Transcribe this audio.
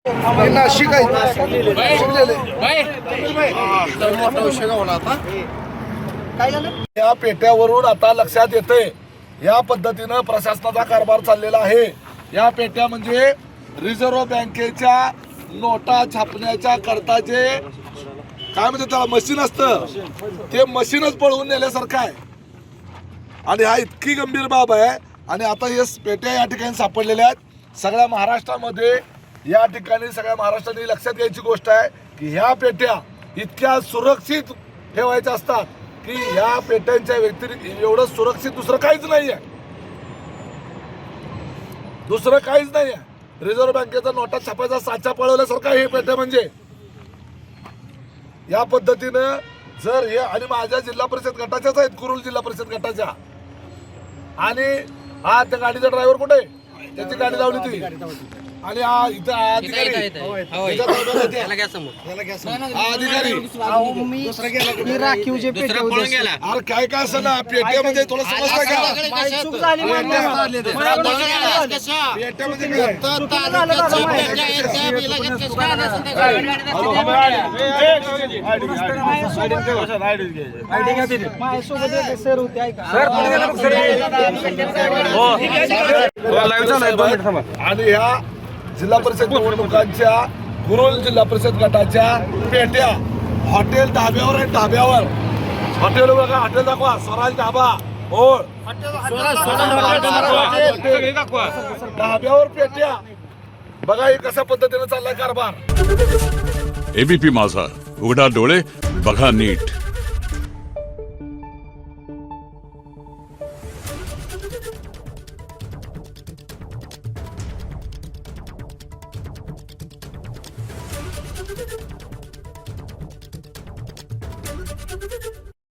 नाशिक या पेट्यावरून आता लक्षात येते या पद्धतीनं प्रशासनाचा कारभार चाललेला आहे। या पेट्या म्हणजे रिझर्व्ह बँकेच्या नोटा छापण्याच्या करता जे काय म्हणते त्याला मशीन असतं ते मशीनच पळवून नेल्यासारखं आहे आणि हा इतकी गंभीर बाब आहे। आणि आता हे पेट्या या ठिकाणी सापडलेल्या आहेत सगळ्या महाराष्ट्रामध्ये। या ठिकाणी सगळ्या महाराष्ट्राने लक्षात घ्यायची गोष्ट आहे की ह्या पेट्या इतक्या सुरक्षित ठेवायच्या असतात की ह्या पेट्यांच्या व्यतिरिक्त एवढं सुरक्षित दुसरं काहीच नाही आहे, दुसरं काहीच नाही आहे। रिझर्व्ह बँकेचा नोटा छापायचा साचा पळवल्यासारखा हे पेट्या म्हणजे या पद्धतीनं जर हे आणि माझ्या जिल्हा परिषद गटाच्याच आहेत, कुरुल जिल्हा परिषद गटाच्या। आणि हा त्या गाडीचा ड्रायव्हर कुठे त्याची गाडी लावली ती आणि हा इथं अधिकारी अरे काय काय असं ना पेट्यामध्ये थोडं समजतं का आणि ह्या जिल्हा परिषद निवडणुकांच्या कुरुल जिल्हा परिषद गटाच्या पेट्या हॉटेल ढाब्यावर आणि ढाब्यावर हॉटेल बघा हॉटेल दाखवा स्वराज ढाबा हो ढाब्यावर पेट्या बघा हे कशा पद्धतीने चाललाय कारभार। एबीपी माझा उघडा डोळे बघा नीट।